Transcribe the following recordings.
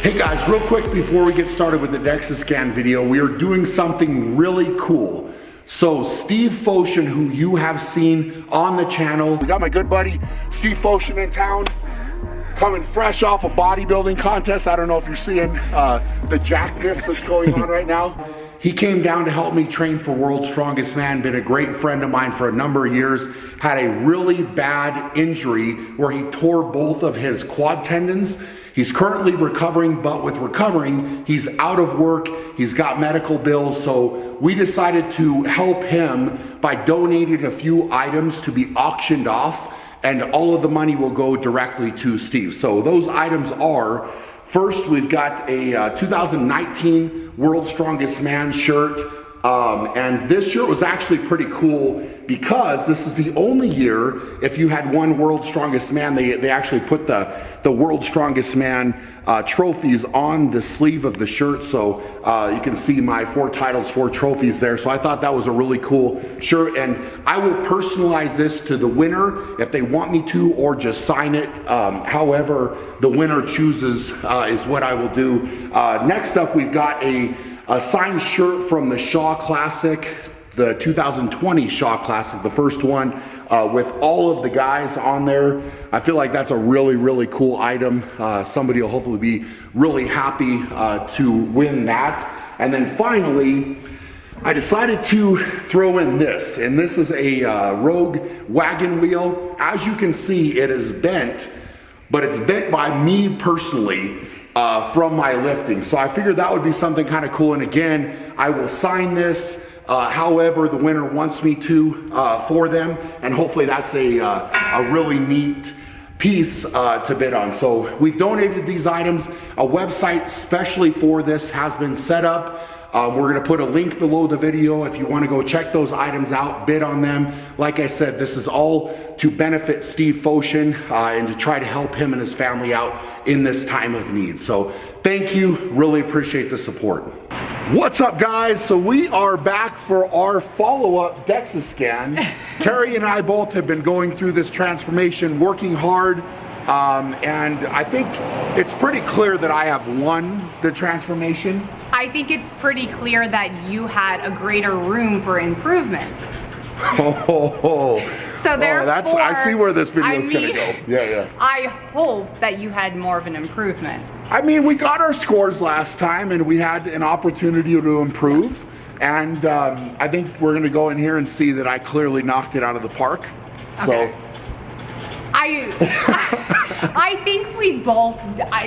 Hey guys, real quick before we get started with the Dexa scan video, we are doing something really cool. So Steve Foshin, who you have seen on the channel, we got my good buddy Steve Foshin in town, coming fresh off a bodybuilding contest. I don't know if you're seeing the jackness that's going on right now. He came down to help me train for World's Strongest Man, been a great friend of mine for a number of years, had a really bad injury where he tore both of his quad tendons. He's currently recovering, but with recovering, he's out of work, he's got medical bills, so we decided to help him by donating a few items to be auctioned off, and all of the money will go directly to Steve. So those items are, first, we've got a 2019 World's Strongest Man shirt, and this shirt was actually pretty cool because this is the only year, if you had one World's Strongest Man, they actually put the World's Strongest Man trophies on the sleeve of the shirt, so you can see my 4 titles, 4 trophies there. So I thought that was a really cool shirt, and I will personalize this to the winner if they want me to, or just sign it. However the winner chooses is what I will do. Next up, we've got a signed shirt from the Shaw Classic, the 2020 Shaw Classic, the first one, with all of the guys on there. I feel like that's a really, really cool item. Somebody will hopefully be really happy to win that. And then finally, I decided to throw in this, and this is a Rogue wagon wheel. As you can see, it is bent, but it's bent by me personally from my lifting. So I figured that would be something kind of cool. And again, I will sign this however the winner wants me to for them, and hopefully that's a really neat piece to bid on. So we've donated these items. A website specially for this has been set up. We're gonna put a link below the video if you wanna go check those items out, bid on them. Like I said, this is all to benefit Steve Foshin and to try to help him and his family out in this time of need. So thank you, really appreciate the support. What's up guys? So we are back for our follow-up Dexa scan. Carrie and I both have been going through this transformation, working hard, and I think it's pretty clear that I have won the transformation. I think it's pretty clear that you had a greater room for improvement. So therefore, I see where this video is gonna go. Yeah. I hope that you had more of an improvement. I mean, we got our scores last time and we had an opportunity to improve. And I think we're gonna go in here and see that I clearly knocked it out of the park. Okay. So. I think we both,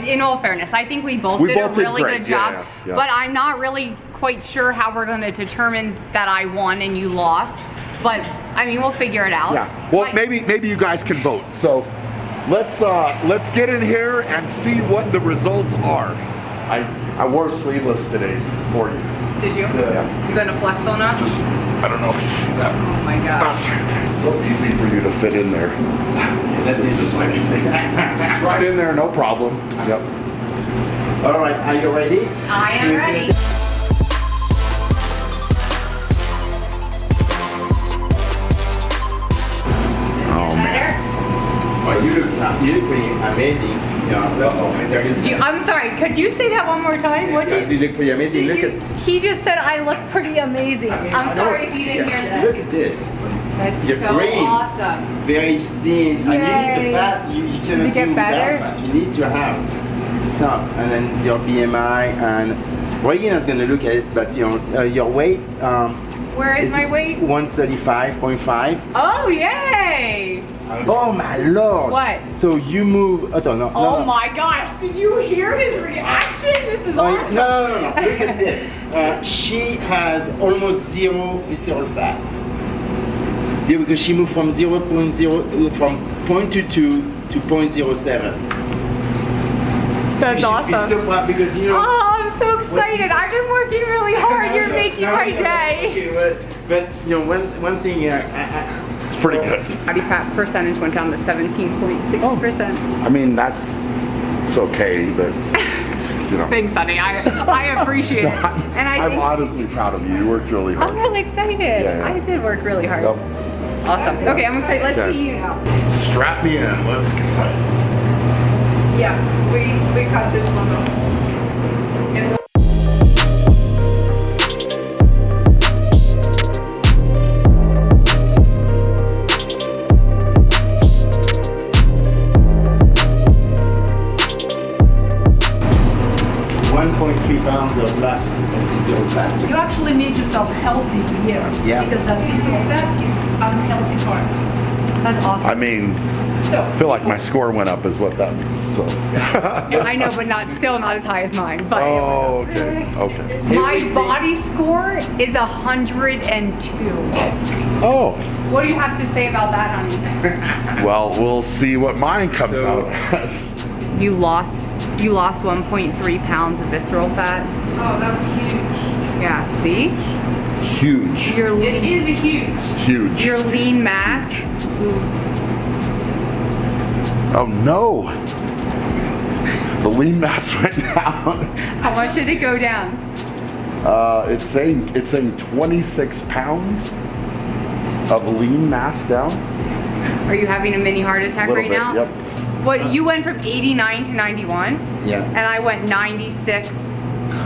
in all fairness, I think we both did a really good job. Yeah. But I'm not really quite sure how we're gonna determine that I won and you lost. But I mean, we'll figure it out. Yeah. Well, maybe you guys can vote. So let's get in here and see what the results are. I wore sleeveless today for you. Did you? Yeah. You gonna flex on us? I don't know if you see that. Oh my god. It's so easy for you to fit in there. That's interesting. Right in there, no problem. Yep. All right, are you ready? I am ready. Oh, you look pretty amazing. I'm sorry, could you say that one more time? What did you look pretty amazing? He just said I look pretty amazing. I'm sorry if you didn't hear that. Look at this. That's You're so great. awesome. Very thin. And you need the fat. You cannot get do better? without fat. You need to have some, and then your BMI, and Reagan is going to look at it, but your weight. Where is my weight? 135.5. Oh, yay! Oh my lord! What? So you move. Oh my gosh! Did you hear his reaction? This is awesome. No. Look at this. She has almost zero visceral fat. Yeah, because she moved from 0.22 to 0.07. That's awesome. She's so proud because Oh, I'm so excited! I've been working really hard. You're making my day. But one thing. It's pretty good. Body fat percentage went down to 17.6%. I mean, it's okay, but Thanks, honey. I appreciate it. And I'm honestly proud of you. You worked really hard. I'm really excited. Yeah. I did work really hard. Yep. Awesome. Okay, I'm excited. Let's see you now. Strap me in. Let's get tight. Yeah, we cut this one off. 1.3 pounds of loss of visceral fat. You actually made yourself healthy here. Yeah. Because that visceral fat is unhealthy part. That's awesome. I mean, So, I feel like my score went up is what that means, so. I know, but still not as high as mine. But Oh, okay, okay. my body score is 102. Oh, What do you have to say about that, honey? well, we'll see what mine comes So- out as. You lost 1.3 pounds of visceral fat. oh, that's huge. Yeah, see? Huge, Your It is a huge. huge. your lean mass. Ooh, Oh no! The lean mass went down. how much did it go down? It's saying 26 pounds of lean mass down. Are you having a mini heart attack Little right bit, now? yep. What, you went from 89 to 91? Yeah. And I went 96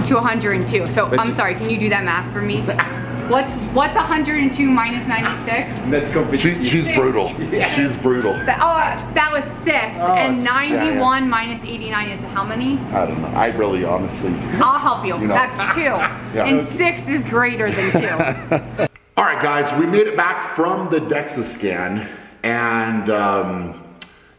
to 102. So But I'm you- sorry, can you do that math for me? What's 102 minus 96? Not competitive. She's brutal. Yeah. She's brutal. That was 6. Oh, and it's- 91 minus 89 is how many? I don't know. I really honestly. I'll help you. You know. That's 2. Yeah. And 6 is greater than 2. All right, guys, we made it back from the Dexa scan, and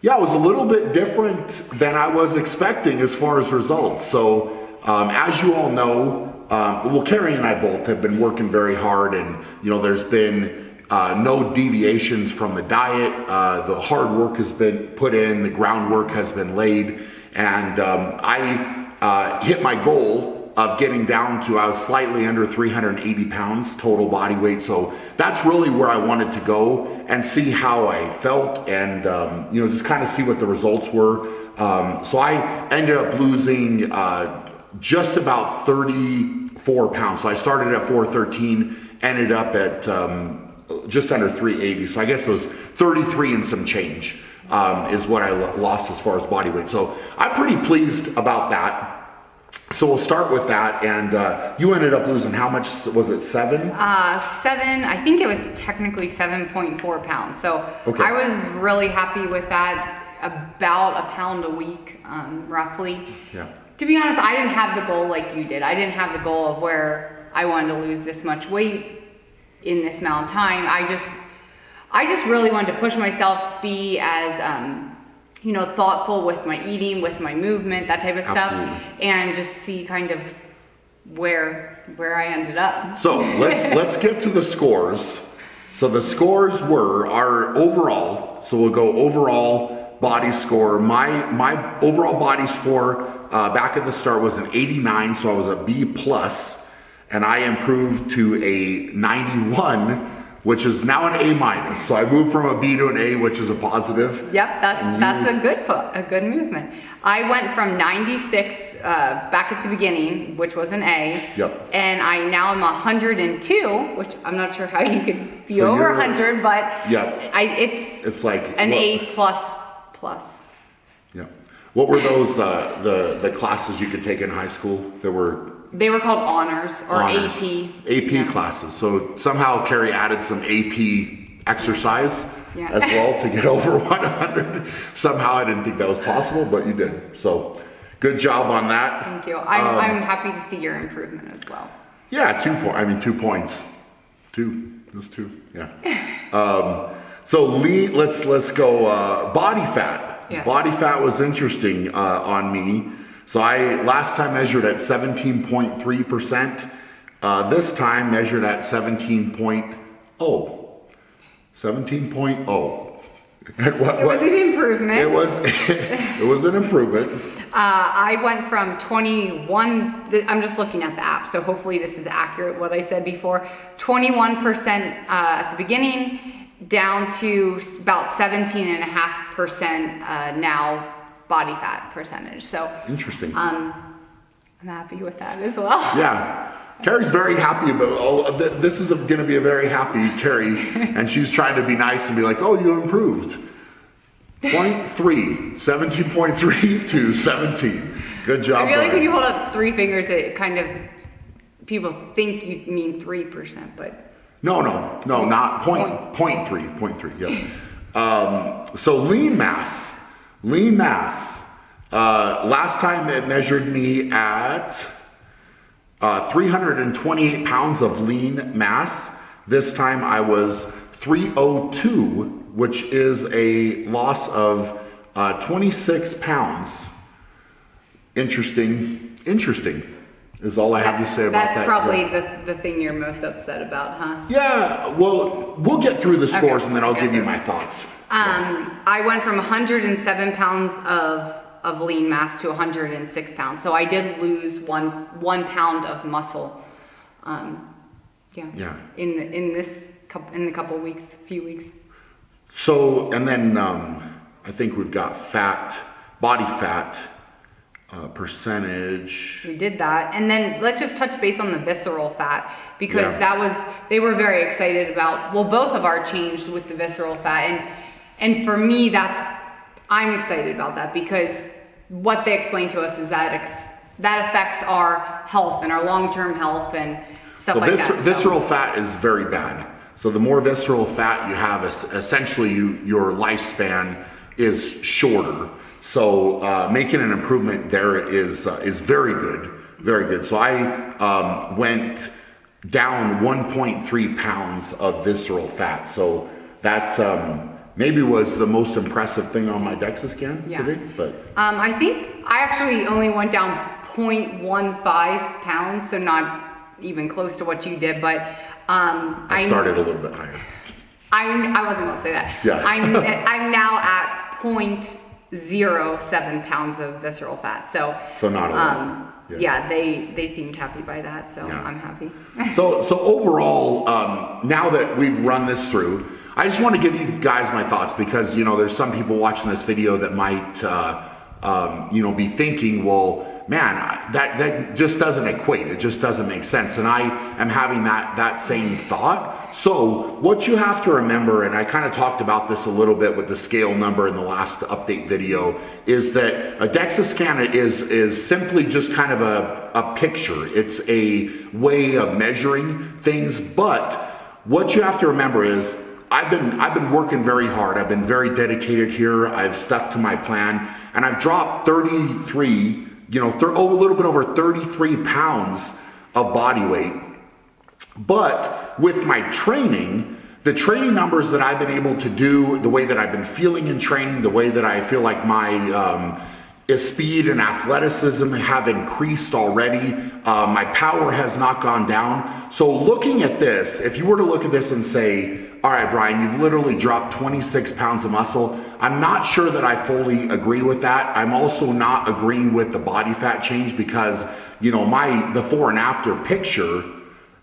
yeah, it was a little bit different than I was expecting as far as results. So, as you all know, well, Carrie and I both have been working very hard, and there's been no deviations from the diet. The hard work has been put in, the groundwork has been laid, and I hit my goal of getting down to, I was slightly under 380 pounds total body weight. So that's really where I wanted to go and see how I felt, and just kind of see what the results were. So I ended up losing just about 34 pounds. So I started at 413, ended up at just under 380. So I guess it was 33 and some change is what I lost as far as body weight. So I'm pretty pleased about that. So we'll start with that, and you ended up losing how much? Was it 7? 7, I think it was technically 7.4 pounds. So Okay. I was really happy with that, about a pound a week, roughly. Yeah. To be honest, I didn't have the goal like you did. I didn't have the goal of where I wanted to lose this much weight in this amount of time. I just really wanted to push myself, be as, thoughtful with my eating, with my movement, that type of stuff, Absolutely. and just see kind of where I ended up. So let's get to the scores. So the scores were our overall. So we'll go overall body score. My overall body score back at the start was an 89, so I was a B plus, and I improved to a 91, which is now an A minus. So I moved from a B to an A, which is a positive. Yep, that's a good movement. I went from 96 back at the beginning, which was an A. Yep. And I now am 102, which I'm not sure how you could be So over you're- 100, but Yep. it's like an what- A plus. Yeah. What were those the classes you could take in high school that were They were called honors or honors? AP. AP Yeah. classes. So somehow Carrie added some AP exercise Yeah. as well to get over 100. Somehow I didn't think that was possible, but you did. So good job on that. Thank you. I'm happy to see your improvement as well. Yeah, 2 points. 2 points. 2. Just 2. Yeah. So let's go body fat. Yes. Body fat was interesting on me. So I last time measured at 17.3%. This time measured at 17.0. 17.0. It was an improvement. It was it was an improvement. I went from 21, I'm just looking at the app, so hopefully this is accurate what I said before, 21% at the beginning, down to about 17.5% now body fat percentage. So Interesting. I'm happy with that as well. Yeah. Carrie's very happy about this is going to be a very happy Carrie, and she's trying to be nice and be like, oh, you improved. 0.3, 17.3 to 17. Good job, I feel like Brian. when you hold up 3 fingers, it kind of, people think you mean 3%, but No, not point 0.3, yeah. So lean mass. Last time it measured me at 328 pounds of lean mass. This time I was 302, which is a loss of 26 pounds. Interesting is all I have to say about that. That's probably the thing you're most upset about, huh? Yeah, well, we'll get through the scores and then I'll give you my thoughts. I went from 107 pounds of lean mass to 106 pounds. So I did lose one pound of muscle. Yeah. In the few weeks. So, and then I think we've got body fat percentage. We did that. And then let's just touch base on the visceral fat, because Yeah. they were very excited about, well, both of our changed with the visceral fat. And for me, I'm excited about that, because what they explained to us is that that affects our health and our long-term health and stuff like that. Visceral fat is very bad. So the more visceral fat you have, essentially your lifespan is shorter. So making an improvement there is very good, very good. So I went down 1.3 pounds of visceral fat. So that maybe was the most impressive thing on my Dexa scan today. But I think I actually only went down 0.15 pounds, so not even close to what you did. But I started a little bit higher. I wasn't gonna say that. Yeah. I'm now at 0.07 pounds of visceral fat. So not a lot. Yeah, they seemed happy by that, so I'm happy. So overall, now that we've run this through, I just want to give you guys my thoughts, because there's some people watching this video that might be thinking, well, man, that just doesn't equate. It just doesn't make sense. And I am having that same thought. So what you have to remember, and I kind of talked about this a little bit with the scale number in the last update video, is that a Dexa scan is simply just kind of a picture. It's a way of measuring things. But what you have to remember is I've been working very hard. I've been very dedicated here. I've stuck to my plan, and I've dropped 33, a little bit over 33 pounds of body weight. But with my training, the training numbers that I've been able to do, the way that I've been feeling in training, the way that I feel like my speed and athleticism have increased already. My power has not gone down. So looking at this, if you were to look at this and say, all right, Brian, you've literally dropped 26 pounds of muscle. I'm not sure that I fully agree with that. I'm also not agreeing with the body fat change, because, my before and after picture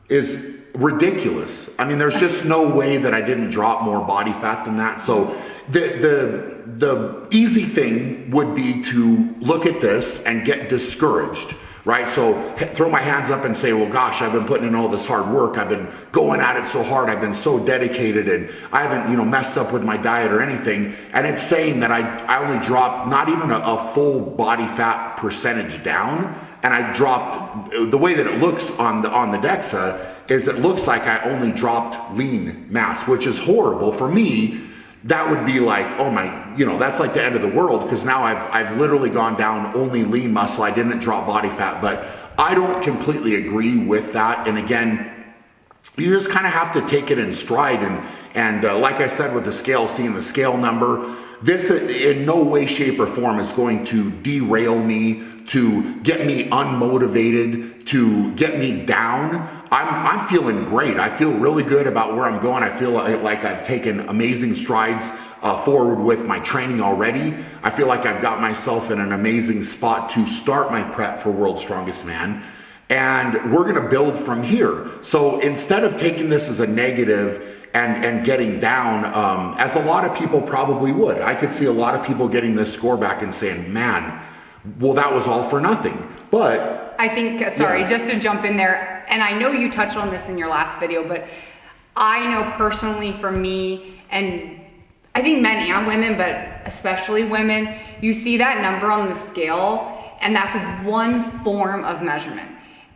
is ridiculous. I mean, there's just no way that I didn't drop more body fat than that. So the easy thing would be to look at this and get discouraged, right? So throw my hands up and say, well, gosh, I've been putting in all this hard work. I've been going at it so hard. I've been so dedicated, and I haven't, messed up with my diet or anything. And it's saying that I only dropped not even a full body fat percentage down. And I dropped, the way that it looks on the Dexa is it looks like I only dropped lean mass, which is horrible for me. That would be like, oh my, that's like the end of the world, because now I've literally gone down only lean muscle. I didn't drop body fat. But I don't completely agree with that. And again, you just kind of have to take it in stride. And like I said with the scale, seeing the scale number, this in no way, shape, or form is going to derail me, to get me unmotivated, to get me down. I'm feeling great. I feel really good about where I'm going. I feel like I've taken amazing strides forward with my training already. I feel like I've got myself in an amazing spot to start my prep for World's Strongest Man. And we're gonna build from here. So instead of taking this as a negative and getting down, as a lot of people probably would, I could see a lot of people getting this score back and saying, man, well, that was all for nothing. But I think, just to jump in there, and I know you touched on this in your last video, but I know personally for me, and I think men and women, but especially women, you see that number on the scale, and that's one form of measurement.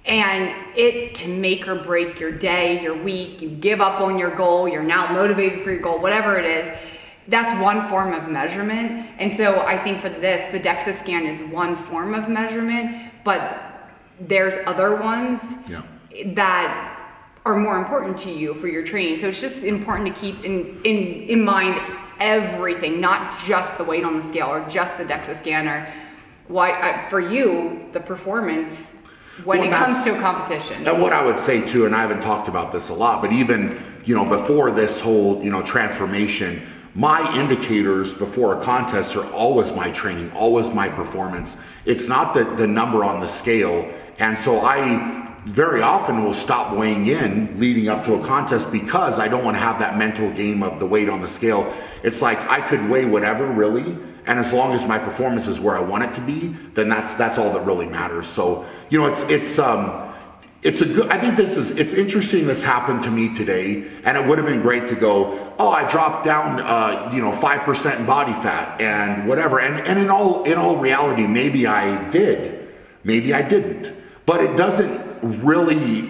And it can make or break your day, your week. You give up on your goal, you're now motivated for your goal, whatever it is. That's one form of measurement. And so I think for this, the Dexa scan is one form of measurement, but there's other ones Yeah. that are more important to you for your training. So it's just important to keep in mind everything, not just the weight on the scale or just the Dexa scanner. For you, the performance when Well, it comes that's- to a competition. And what I would say too, and I haven't talked about this a lot, but even, before this whole, transformation, my indicators before a contest are always my training, always my performance. It's not the number on the scale. And so I very often will stop weighing in leading up to a contest because I don't want to have that mental game of the weight on the scale. It's like I could weigh whatever really, and as long as my performance is where I want it to be, then that's all that really matters. So, it's a good, I think it's interesting this happened to me today, and it would have been great to go, oh, I dropped down, 5% in body fat and whatever. And in all reality, maybe I did, maybe I didn't, but it doesn't really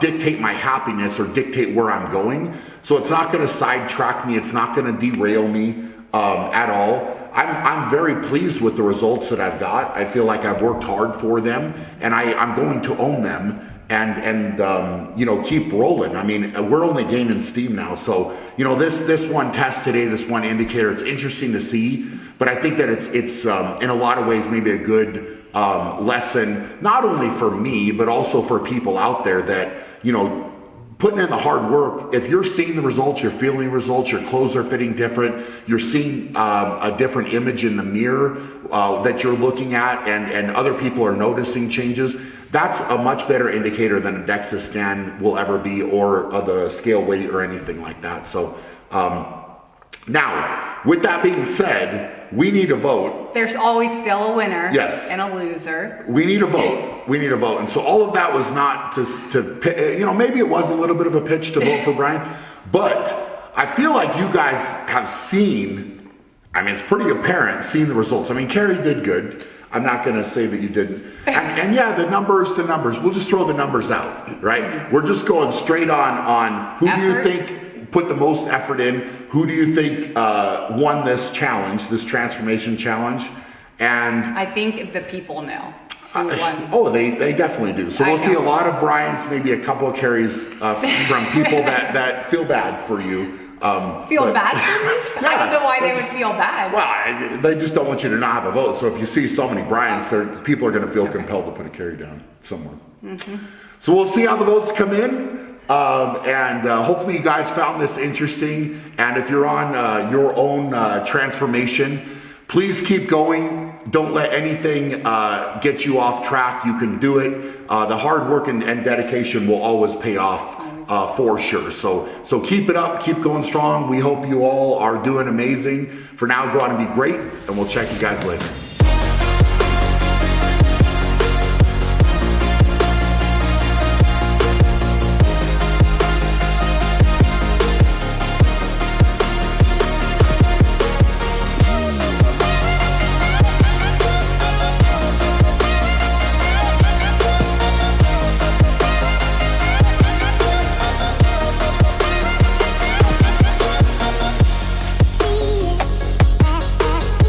dictate my happiness or dictate where I'm going. So it's not going to sidetrack me. It's not going to derail me at all. I'm very pleased with the results that I've got. I feel like I've worked hard for them, and I'm going to own them and keep rolling. I mean, we're only gaining steam now. So, this one test today, this one indicator, it's interesting to see, but I think that it's in a lot of ways maybe a good lesson, not only for me, but also for people out there that, putting in the hard work. If you're seeing the results, you're feeling the results, your clothes are fitting different, you're seeing a different image in the mirror that you're looking at, and other people are noticing changes, that's a much better indicator than a DEXA scan will ever be, or the scale weight or anything like that. So now, with that being said, we need a vote. There's always still a winner. Yes. And a loser. We need a vote. We need a vote. And so all of that was not to maybe it was a little bit of a pitch to vote for Brian, but I feel like you guys have seen, it's pretty apparent, seen the results. Carrie did good. I'm not going to say that you didn't. And yeah, the numbers. We'll just throw the numbers out, right? We're just going straight on who do you think put the most effort in? Who do you think won this challenge, this transformation challenge? And I think the people know who won. Oh, they definitely do. So we'll see a lot of Brian's, maybe a couple of Carries from people that feel bad for you. Feel bad for me? I don't know why they would feel bad. Well, they just don't want you to not have a vote. So if you see so many Brian's, people are going to feel compelled to put a Carrie down somewhere. Mm-hmm. So we'll see how the votes come in. And hopefully you guys found this interesting. And if you're on your own transformation, please keep going. Don't let anything get you off track. You can do it. The hard work and dedication will always pay off for sure. So keep it up. Keep going strong. We hope you all are doing amazing. For now, go on and be great. And we'll check you guys later.